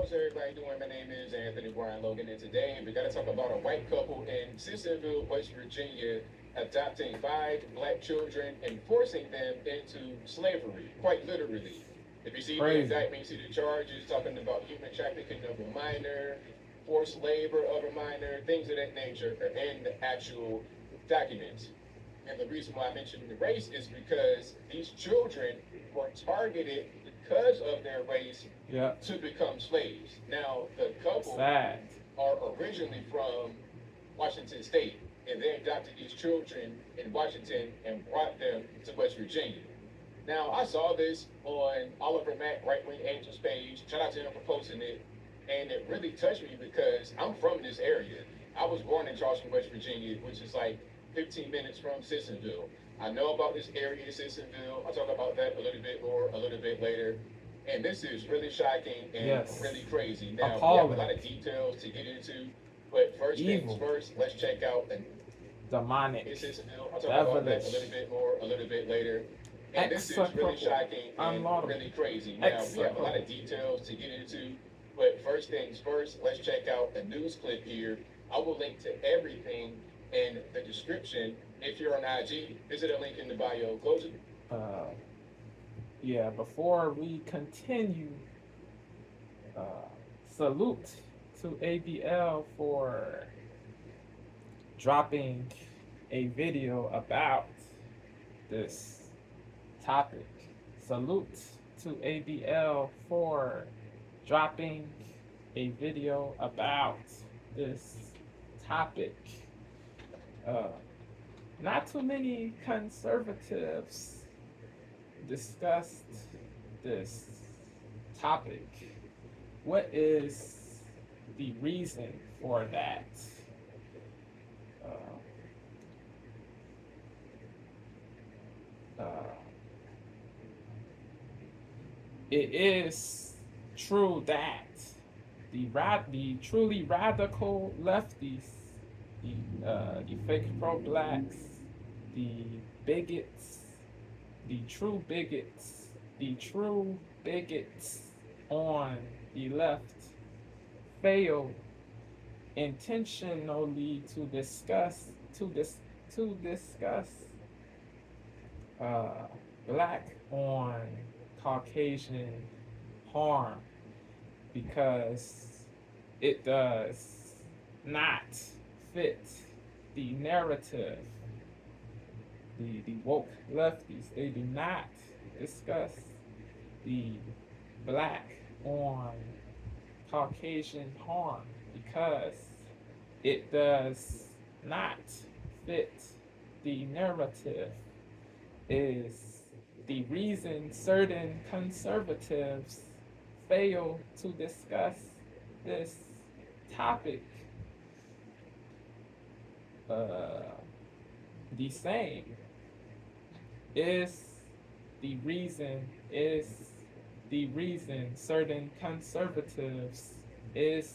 How's everybody doing? My name is Anthony Brian Logan, and today we got to talk about a white couple in Sissonville, West Virginia, adopting five black children and forcing them into slavery, quite literally. If you see the Crazy. indictment, you see the charges talking about human trafficking of a minor, forced labor of a minor, things of that nature are in the actual documents. And the reason why I mentioned the race is because these children were targeted because of their race Yeah. to become slaves. Now, the couple Sad. are originally from Washington State, and they adopted these children in Washington and brought them to West Virginia. Now, I saw this on Oliver Mack, Right Wing Angels page. Shout out to him for posting it. And it really touched me because I'm from this area. I was born in Charleston, West Virginia, which is like 15 minutes from Sissonville. I know about this area, Sissonville. I'll talk about that a little bit more a little bit later. And this is really shocking and Yes. really crazy. Now, we have a Appalling. lot of details to get into, but first things Evil. first, let's check out the Demonic. Sissonville. I'll talk about that a Devilish. little bit more a little bit later. And this is really Execrable. shocking and Unlaudable. really crazy. Now, we have a lot of details to get into, but first things first, let's check out a news clip here. I will link to everything in the description. If you're on IG, visit a link in the bio. Go to Uh, yeah, before we continue, uh, salute to ABL for dropping a video about this topic. Salute to ABL for dropping a video about this topic. Uh, Not too many conservatives discussed this topic. What is the reason for that? Uh, uh, it is true that the truly radical lefties, the fake pro-blacks, the bigots, the true bigots, the true bigots on the left fail intentionally to discuss black on Caucasian harm because it does not fit the narrative. The woke lefties, they do not discuss the black on Caucasian harm because it does not fit the narrative. Is the reason certain conservatives fail to discuss this topic the same. Is the reason certain conservatives is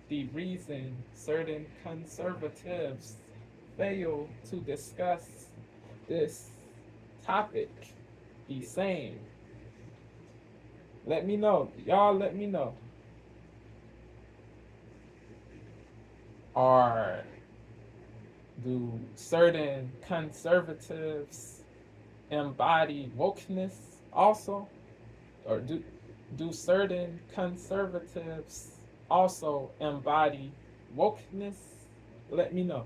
the reason certain conservatives fail to discuss this topic the same? Let me know. Y'all let me know. Are do certain conservatives embody wokeness also? Or do certain conservatives also embody wokeness? Let me know.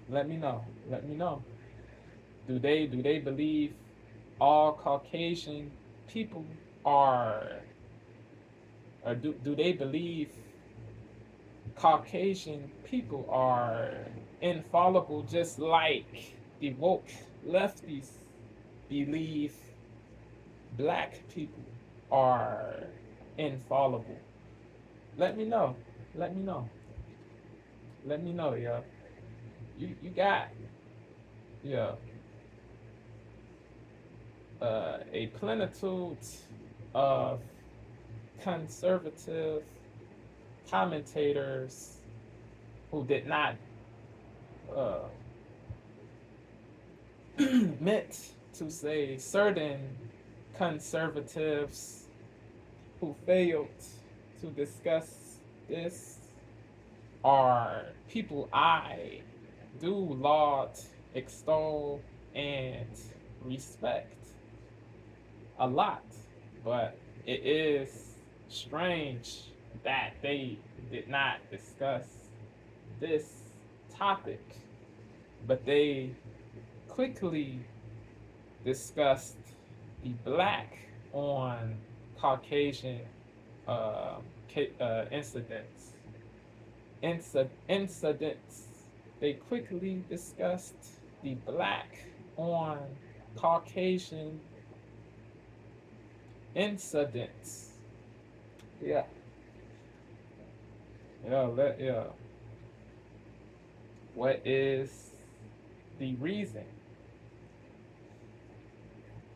Let me know. Let me know. Do they believe all Caucasian people are, or do they believe Caucasian people are infallible just like the woke lefties believe black people are infallible? Let me know. Let me know. Let me know, yo. You got, yeah, a plenitude of conservative commentators who did not uh, meant to say certain conservatives who failed to discuss this are people I do laud, extol, and respect a lot, but it is strange that they did not discuss this topic, but they quickly discussed the black on Caucasian uh, incidents. Incidents. They quickly discussed the black on Caucasian incidents. Yeah. Yeah. What is the reason?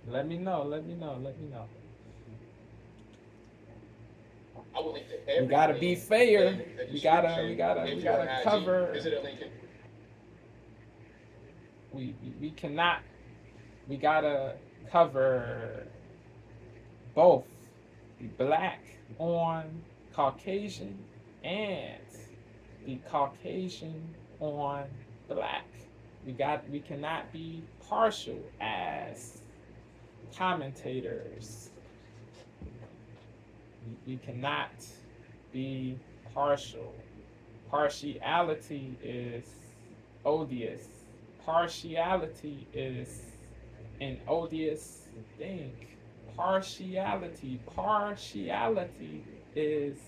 Let me know. I will link to We gotta be everything fair. in the We gotta description. If you're on IG, cover. visit a link. We cannot. We gotta cover both the black on Caucasian and the Caucasian on black. We cannot be partial as commentators. We cannot be partial. Partiality is odious. Partiality is an odious thing. Partiality is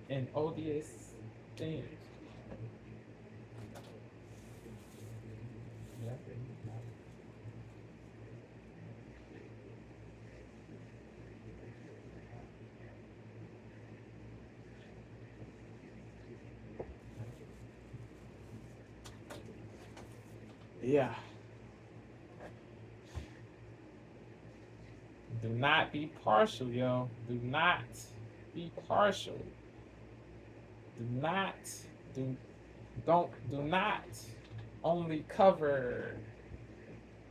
an odious thing. Yeah. Yeah. Do not be partial, yo. Do not be partial. Do not do not only cover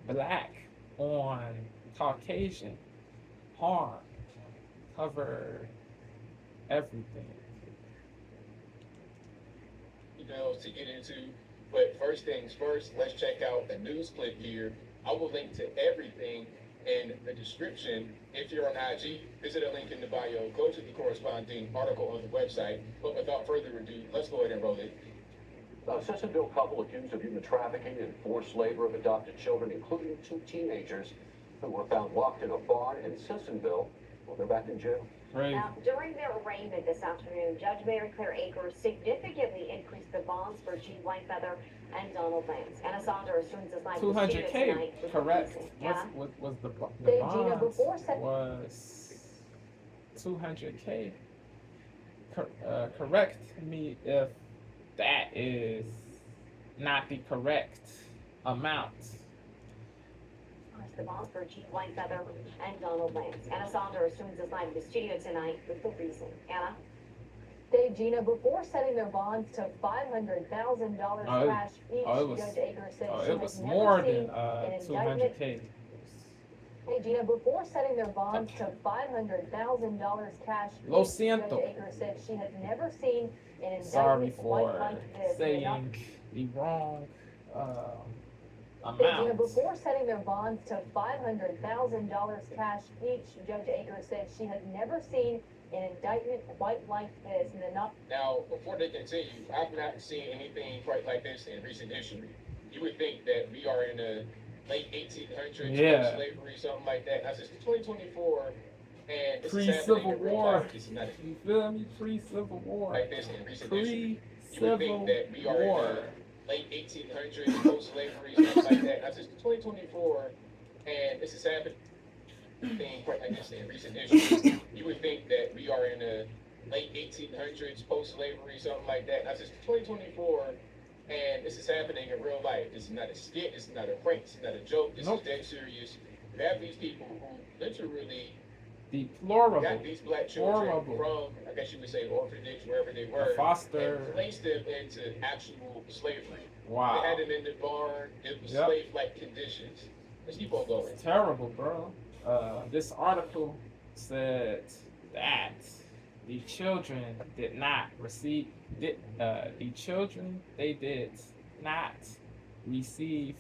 black on Caucasian harm. Cover everything. To get into. But first things first, let's check out a news clip here. I will link to everything in the description. If you're on IG, visit a link in the bio, go to the corresponding article on the website. But without further ado, let's go ahead and roll it. A Sissonville couple accused of human trafficking and forced labor of adopted children, including 2 teenagers who were found locked in a barn in Sissonville. Well, they're back in jail. Right. Now, during their arraignment this afternoon, Judge Mary Claire Akers significantly increased the bonds for G. Whitefeather and Donald Lance. Anna Saunders joins us live 200K, tonight. correct. Anna? Was the They, bonds Gina, before was 200K. Correct me if that is not the correct amount. The bonds for G. Whitefeather and Donald Lance. Anna Saunders joins us live in the studio tonight with the reason. Anna? Dave, Gina, before setting their bonds to $500,000 cash each, Judge Akers said she it was has more never than seen an 200K. Hey, Gina, before setting their bonds to $500,000 cash Lo each, siento. Judge Akers said she has never seen an Sorry indictment for quite like this. saying the wrong Hey, Gina, amount. before setting their bonds to $500,000 cash each, Judge Akers said she has never seen an indictment quite like this. And Now, before they continue, I've not seen anything quite like this in recent history. You would think that we are in the late 1800s, Yeah. slavery, something like that. Now, since 2024, and this is Pre-Civil happening in real War. life. This is not You feel me? Pre-Civil War. like this in recent history. You would Pre-Civil think that we are War. in the late 1800s, post-slavery, something like that. Now, since 2024, and this is happening quite like this in recent history. You would think that we are in the late 1800s, post-slavery, something like that. Now, since 2024, and this is happening in real life. This is not a skit. This is not a prank. This is not a joke. This Nope. is dead serious. You have these people who literally Deplorable. got these black children Horrible. from, I guess you would say, orphanage, wherever they were, Foster. and placed them into actual slavery. Wow. They had them in the barn. It was Yep. slave-like conditions. Let's keep on going. Terrible, bro. This article said that the children did not receive, the children, they did not receive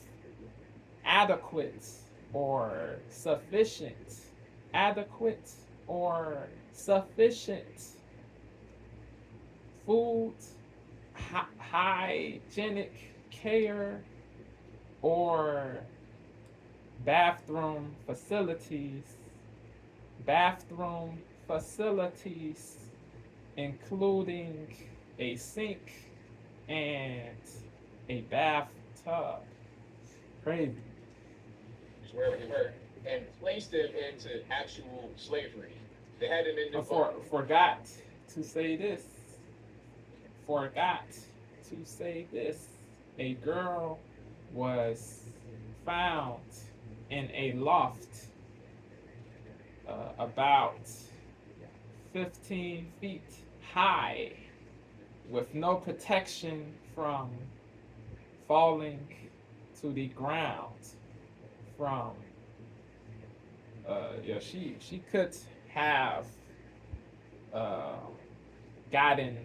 adequate or sufficient, adequate or sufficient food, hygienic care, or bathroom facilities, including a sink and a bathtub. Crazy. Wherever they were, and placed them into actual slavery. They had them in the Forgot to say this. Forgot to say this. A girl was found in a loft about 15 feet high with no protection from falling to the ground from she could have gotten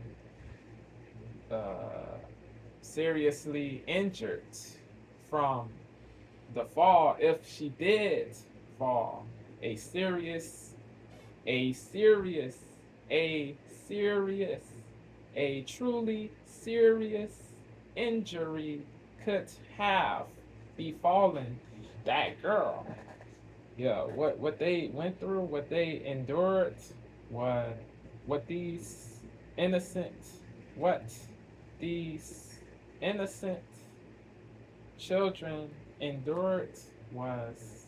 seriously injured from the fall if she did fall. A truly serious injury could have befallen that girl. Yeah, what they went through, what they endured, what these innocent children endured was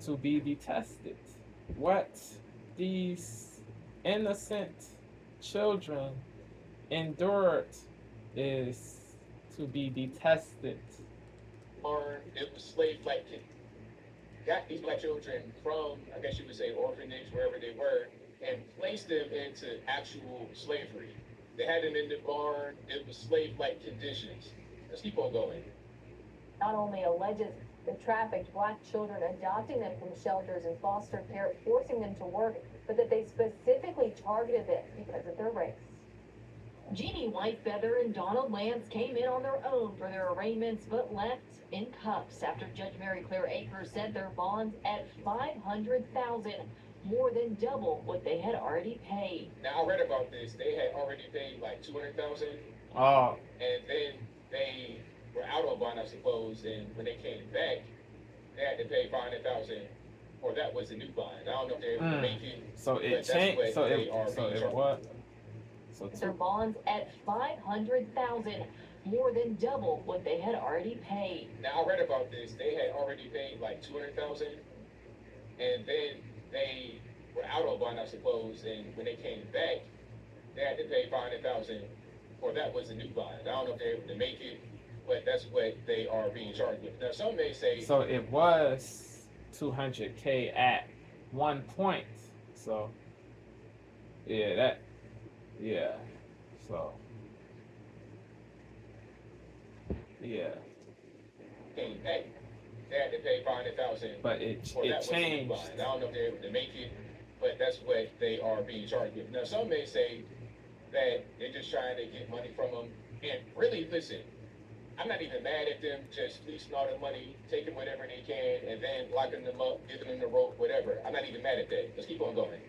to be detested. What these innocent children endured is to be detested. Or it was slave-like. Got these black children from, I guess you would say, orphanage, wherever they were, and placed them into actual slavery. They had them in the barn. It was slave-like conditions. Let's keep on going. Not only alleges the trafficked black children adopting them from shelters and foster care, forcing them to work, but that they specifically targeted them because of their race. Jeannie Whitefeather and Donald Lance came in on their own for their arraignments, but left in cuffs after Judge Mary Claire Akers set their bonds at $500,000, more than double what they had already paid. Now I read about this. They had already paid like $200,000. Oh. And then they were out on bond, I suppose. And when they came back, they had to pay $500,000, or that was the new bond. I don't know if they were making. So it changed. So it what? So their bonds at $500,000, more than double what they had already paid. Now I read about this. They had already paid like $200,000, and then they were out on bond, I suppose. And when they came back, they had to pay $500,000, or that was the new bond. I don't know if they were able to make it, but that's what they are being charged with. Now some may say. So it was $200K at one point. So yeah, so yeah. Came back, they had to pay $500,000. But it changed. I don't know if they're able to make it, but that's what they are being charged with. Now some may say that they're just trying to get money from them. And really, listen, I'm not even mad at them just fleecing all the money, taking whatever they can, and then locking them up, giving them the rope, whatever. I'm not even mad at that. Let's keep on going.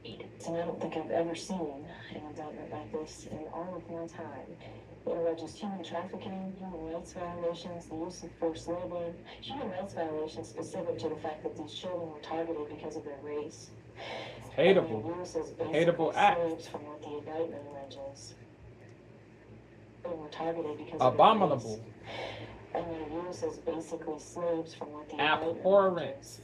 And I don't think I've ever seen an indictment like this in all of my time. It alleges human trafficking, human rights violations, the use of forced labor, human rights violations specific to the fact that these children were targeted because of their race. Hateable. Hateable act. From what the indictment alleges. Were targeted because abominable. And they're used as basically slaves from what the abhorrent.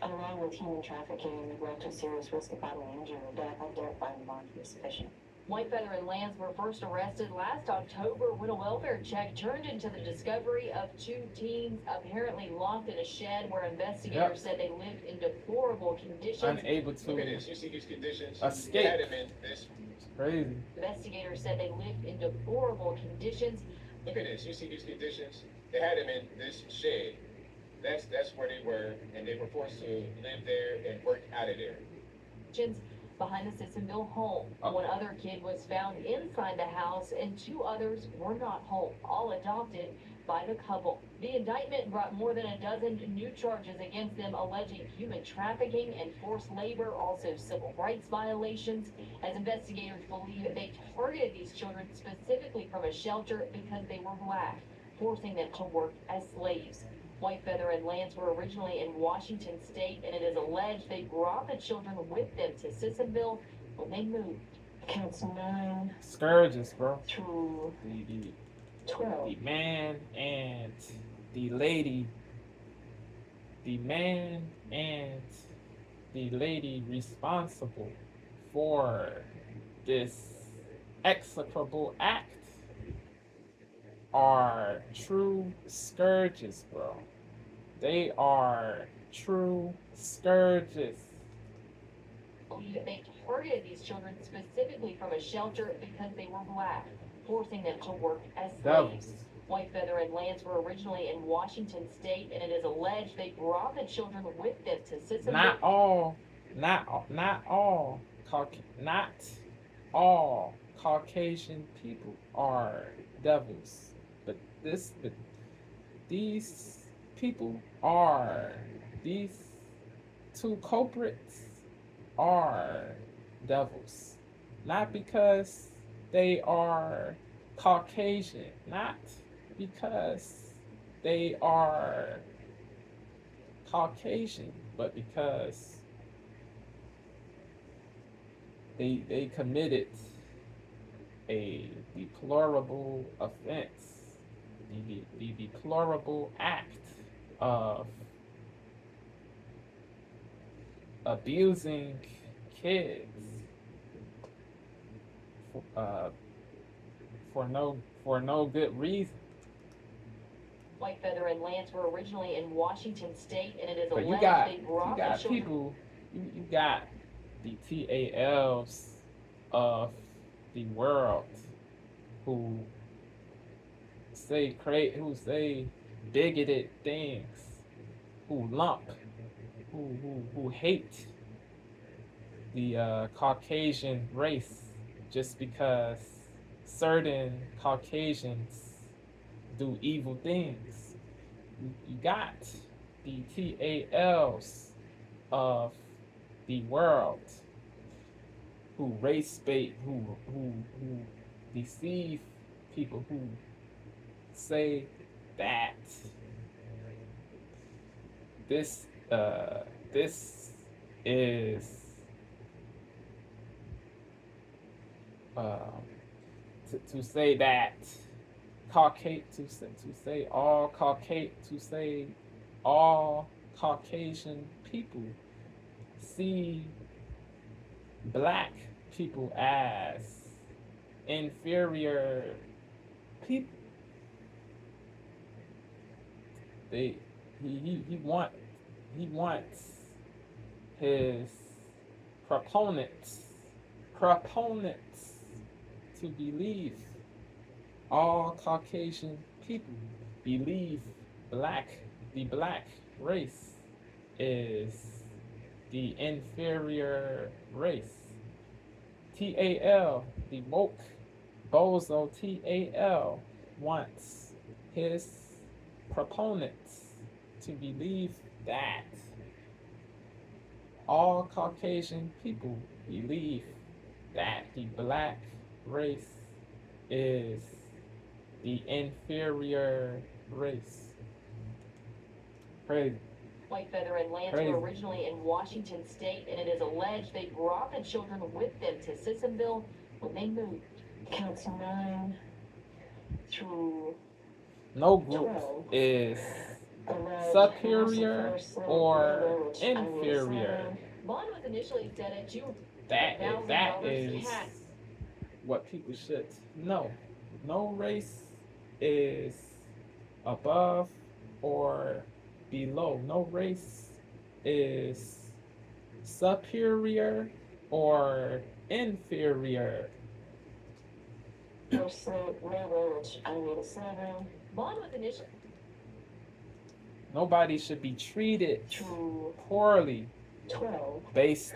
Along with human trafficking and neglect of serious risk of bodily injury or death, I don't find the bond to be sufficient. Whitefeather and Lance were first arrested last October when a welfare check turned into the discovery of two teens apparently locked in a shed where investigators said they lived in deplorable conditions. Unable to Look at this. You see these conditions? escape. Had them in this. It's crazy. Investigators said they lived in deplorable conditions. Look at this. You see these conditions? They had them in this shed. That's where they were, and they were forced to live there and work out of there. behind the Sissonville home. One other kid was found inside the house and 2 others were not home, all adopted by the couple. The indictment brought more than a dozen new charges against them, alleging human trafficking and forced labor, also civil rights violations, as investigators believe they targeted these children specifically from a shelter because they were black, forcing them to work as slaves. Whitefeather and Lance were originally in Washington State, and it is alleged they brought the children with them to Sissonville when they moved. Counts 9 Scourges, bro. through The 12. man and the lady, the man and the lady responsible for this execrable act are true scourges, bro. They are true scourges. They targeted these children specifically from a shelter because they were black, forcing them to work as slaves. Whitefeather and Lance were originally in Washington State, and it is alleged they brought the children with them to Sissonville. Not all Caucasian people are devils, but these people are, these 2 culprits are devils, not because they are Caucasian, not because they are Caucasian, but because they committed a deplorable offense, the deplorable act of abusing kids for no good reason. Whitefeather and Lance were originally in Washington State, and it is But alleged they brought the children. people, you got the TALs of the world who say bigoted things, who hate the Caucasian race just because certain Caucasians do evil things. You got the TALs of the world who race bait, who deceive people, who say that this is to say that all Caucasian people see black people as inferior people. He wants his proponents to believe all Caucasian people believe the black race is the inferior race. TAL, the woke bozo TAL, wants his proponents to believe that all Caucasian people believe that the black race is the inferior race. Crazy. Whitefeather and Lance were originally in Washington State, and it is alleged they brought the children with them to Sissonville when they moved. Counts 9 through No group 12. is Alleged superior massive forced or labor, which I will inferior. assign. Bond was initially set at That $2,000 is cash. what people should know. No race is above or below. No race is superior or inferior. Forced labor, which I will assign. Bond was initially. Nobody should be treated Through poorly 12. based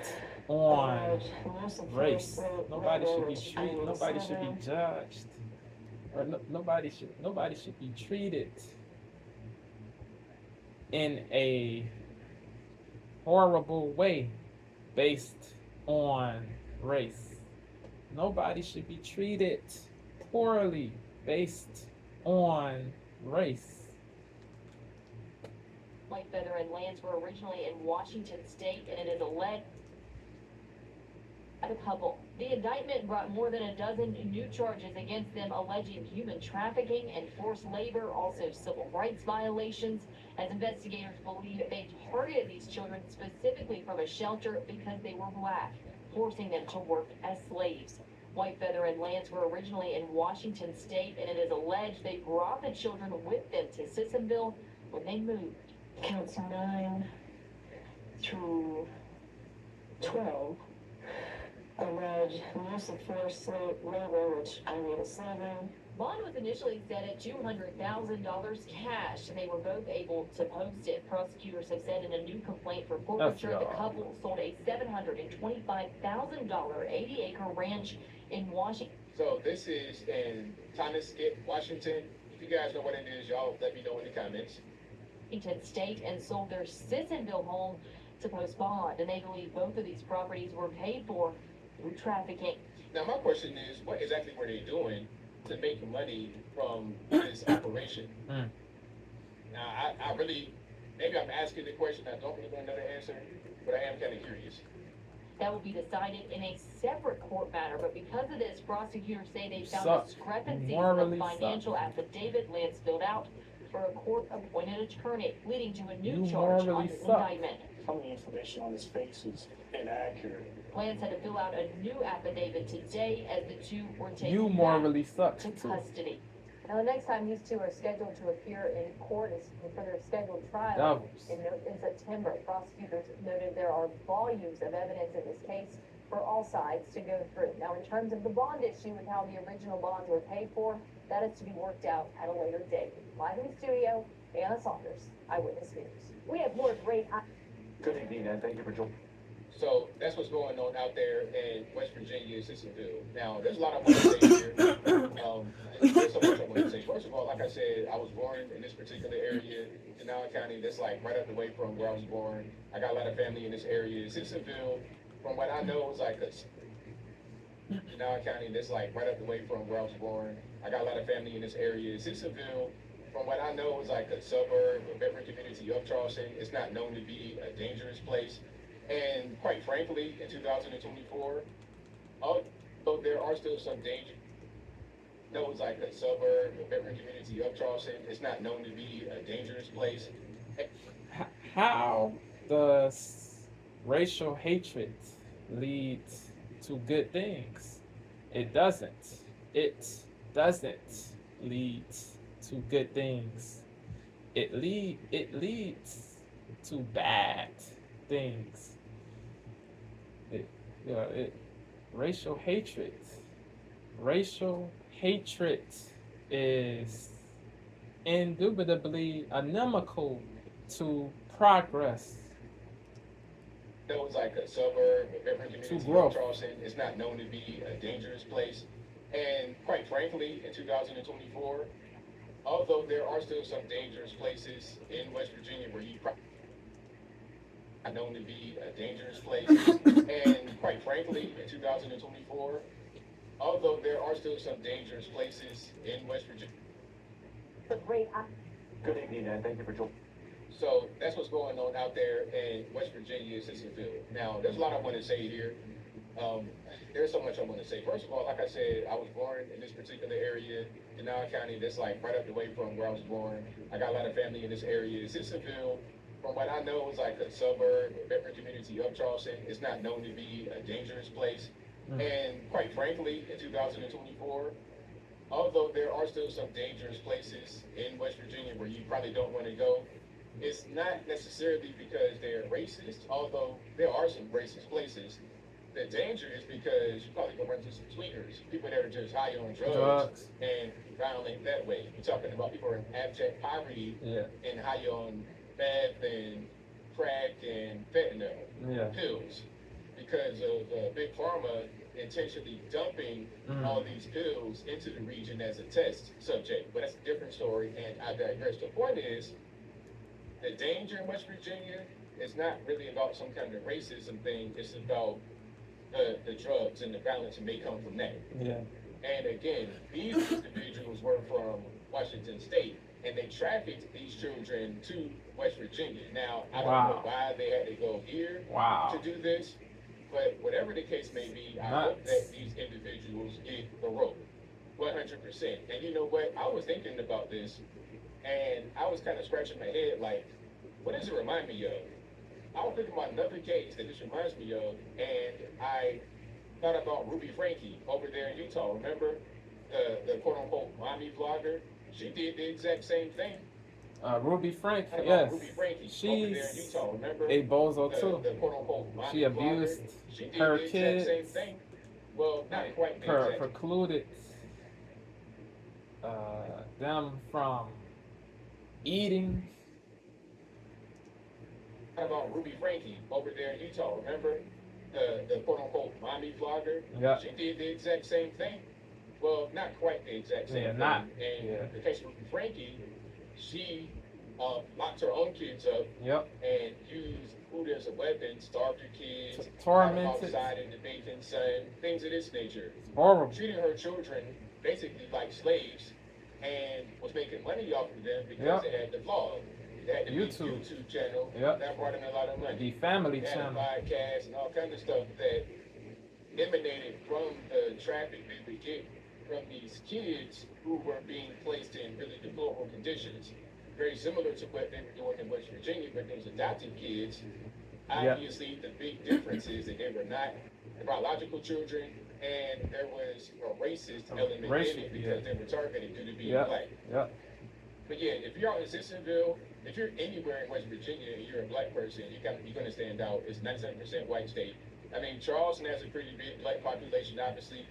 on race. Nobody should be treated. Nobody should be judged, or nobody should be treated in a horrible way based on race. Nobody should be treated poorly based on race. White feather and lands were originally in Washington state, and it is alleged the couple. The indictment brought more than a dozen new charges against them, alleging human trafficking and forced labor, also civil rights violations, as investigators believe they targeted these children specifically from a shelter because they were black, forcing them to work as slaves. White feather and lands were originally in Washington state, and it is alleged they brought the children with them to Sissonville when they moved. Counts 9 through 12 allege use of forced labor, which I read as slavery. Bond was initially set at $200,000 cash, and they were both able to post it. Prosecutors have said in a new complaint for forfeiture, the couple sold a $725,000 80-acre ranch in Washington. So this is in Tonasket, Washington. If you guys know what it is, y'all let me know in the comments. State, and sold their Sissonville home to post bond, and they believe both of these properties were paid for through trafficking. Now my question is, what exactly were they doing to make money from this operation? Now I really, maybe I'm asking the question, I don't really know the answer, but I am kind of curious. That will be decided in a separate court matter, but because of this, prosecutors say they found discrepancies in the financial affidavit Lance filled out for a court-appointed attorney, leading to a new charge on the indictment. Some of the information on his face is inaccurate. Lance had to fill out a new affidavit today as the two were taken You morally back suck. to custody. Now, the next time these two are scheduled to appear in court is for their scheduled trial Devils. in September. Prosecutors noted there are volumes of evidence in this case for all sides to go through. Now, in terms of the bond issue and how the original bonds were paid for, that is to be worked out at a later date. Live in the studio, Anna Saunders, Eyewitness News. We have more great. Good evening, and thank you for joining. So that's what's going on out there in West Virginia, Sissonville. Now, there's a lot I want to say here. There's so much I want to say. First of all, like I said, I was born in this particular area, Denali County. That's like right up the way from where I was born. I got a lot of family in this area. Sissonville, from what I know, is like Denali County. That's like right up the way from where I was born. I got a lot of family in this area. Sissonville, from what I know, is like a suburb, a veteran community of Charleston. It's not known to be a dangerous place. And quite frankly, in 2024, although there are still some danger, no, it's like a suburb, a veteran community of Charleston. It's not known to be a dangerous place. How does racial hatred lead to good things? It doesn't. It doesn't lead to good things. It leads to bad things. Racial hatred is indubitably inimical to progress. That was like a suburb, a veteran community of Charleston. It's not known to be a dangerous place. And quite frankly, in 2024, although there are still some dangerous places in West Virginia where you probably not known to be a dangerous place. And quite frankly, in 2024, although there are still some dangerous places in West Virginia. Good evening, and thank you for joining. So that's what's going on out there in West Virginia, Sissonville. Now, there's a lot I want to say here. There's so much I want to say. First of all, like I said, I was born in this particular area, Denali County. That's like right up the way from where I was born. I got a lot of family in this area. Sissonville, from what I know, is like a suburb, a veteran community of Charleston. It's not known to be a dangerous place. And quite frankly, in 2024, although there are still some dangerous places in West Virginia where you probably don't want to go, it's not necessarily because they're racist, although there are some racist places. The danger is because you probably gonna run into some tweakers, people that are just high on drugs and violent that way. You're talking about people in abject poverty and high on meth and crack and fentanyl pills. because of Big Pharma intentionally dumping all these pills into the region as a test subject. But that's a different story, and I digress. The point is, the danger in West Virginia is not really about some kind of racism thing. It's about the drugs and the violence that may come from that. Yeah. And again, these individuals were from Washington State, and they trafficked these children to West Virginia. Now, I don't know why they had to go here to do this, but whatever the case may be, I hope that these individuals get the rope, 100%. And you know what? I was thinking about this, and I was kind of scratching my head like, what does it remind me of? I was thinking about another case that this reminds me of, and I thought about Ruby Frankie over there in Utah. Remember the quote-unquote mommy vlogger? She did the exact same thing. Ruby Frank, Yes. yes. Ruby Frankie She's over there in Utah. Remember a bozo too. the quote-unquote mommy She abused vlogger? She did her the exact kids. same thing. Well, not quite the exact. Precluded them from eating. About Ruby Frankie over there in Utah. Remember the quote-unquote mommy vlogger? Yeah. She did the exact same thing. Well, not quite the exact same thing. not. And the case of Ruby Frankie, she locked her own kids up Yep. and used food as a weapon, starved her kids, Tormented. outside in the baking sun, things of this nature. Horrible. Treating her children basically like slaves, and was making money off of them because Yep. they had the vlog. They had the YouTube channel Yep. that brought in a lot of money. The family They had a channel. podcast and all kinds of stuff that emanated from the traffic they would get from these kids who were being placed in really deplorable conditions. Very similar to what they were doing in West Virginia, but those adopted kids. Obviously, the big difference is that they were not the biological children, and there was a racist element in it because they were targeted due to being black. Yep. But yeah, if you're out in Simpsonville, if you're anywhere in West Virginia and you're a black person, you're gonna stand out. It's 97% white state. I mean, Charleston has a pretty big black population, obviously,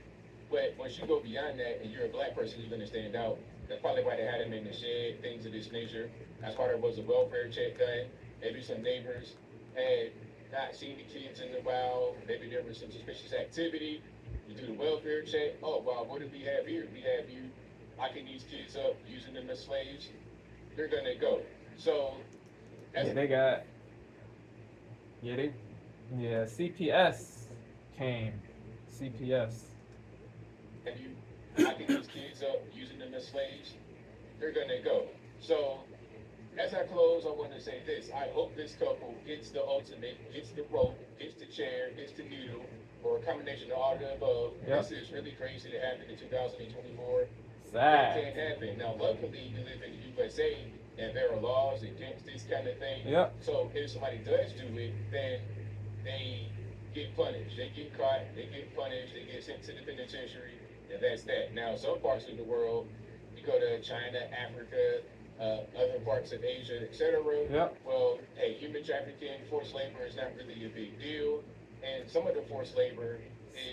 but once you go beyond that and you're a black person, you're gonna stand out. That's probably why they had him in the shed, things of this nature. That's why there was a welfare check done. Maybe some neighbors had not seen the kids in the wild. Maybe there was some suspicious activity. You do the welfare check. Oh, wow, what do we have here? We have you locking these kids up, using them as slaves. They're gonna go. So, Yeah, they got. Yeah, CPS came. CPS. and you locking these kids up, using them as slaves, they're gonna go. So, as I close, I want to say this. I hope this couple gets the ultimate, gets the rope, gets the chair, gets the needle, or a combination of all of the above. Yep. This is really crazy to happen in 2024. Sad. It can't happen. Now, luckily, we live in the USA, and there are laws against this kind of thing. Yep. So if somebody does do it, then they get punished. They get caught, they get punished, they get sent to the penitentiary, and that's that. Now, some parts of the world, you go to China, Africa, other parts of Asia, etc. Yep. Well, hey, human trafficking, forced labor is not really a big deal, and some of the forced labor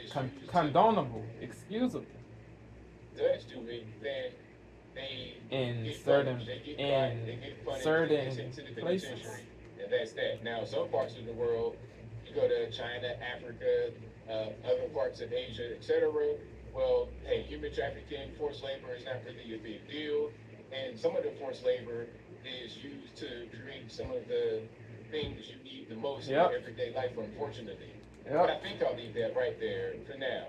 is Condonable, excusable. does do it, then they In get certain punished, they get caught, they get punished, they get sent to the places. penitentiary, and that's that. Now, some parts of the world, you go to China, Africa, other parts of Asia, etc. Well, hey, human trafficking, forced labor is not really a big deal, and some of the forced labor is used to create some of the things you need the most in your everyday life, unfortunately. But I think I'll leave that right there for now.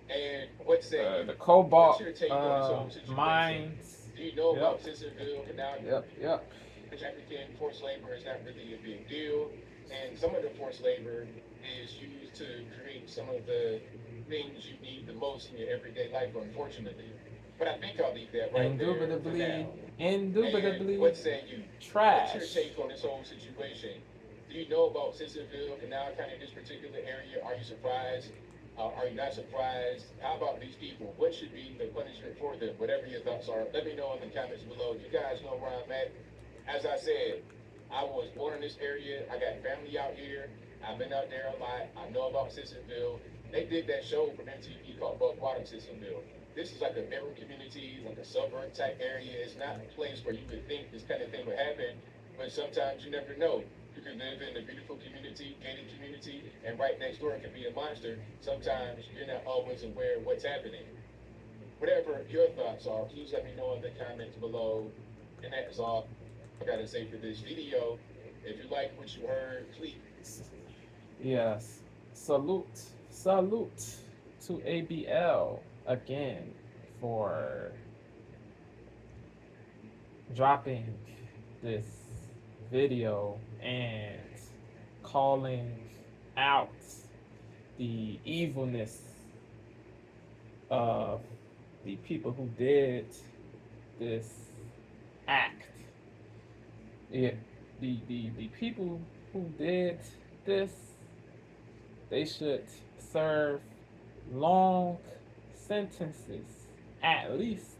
And what say you? The cobalt What's your take on this whole situation? mines. Do you know about Simpsonville Canal? Yep. Trafficking, forced labor is not really a big deal, and some of the forced labor is used to create some of the things you need the most in your everyday life, unfortunately. But I think I'll leave that right there for now. Indubitably. And what say you? Trash. What's your take on this whole situation? Do you know about Simpsonville, Canal County, this particular area? Are you surprised? Are you not surprised? How about these people? What should be the punishment for them? Whatever your thoughts are, let me know in the comments below. You guys know where I'm at. As I said, I was born in this area. I got family out here. I've been out there a lot. I know about Simpsonville. They did that show from MTV called Buck Bottom Simpsonville. This is like a middle community, like a suburb type area. It's not a place where you would think this kind of thing would happen, but sometimes you never know. You can live in a beautiful community, gated community, and right next door can be a monster. Sometimes you're not always aware of what's happening. Whatever your thoughts are, please let me know in the comments below. And that is all I gotta say for this video. If you like what you heard, please. Yes. Salute to ABL again for dropping this video and calling out the evilness of the people who did this act. The people who did this, they should serve long sentences, at least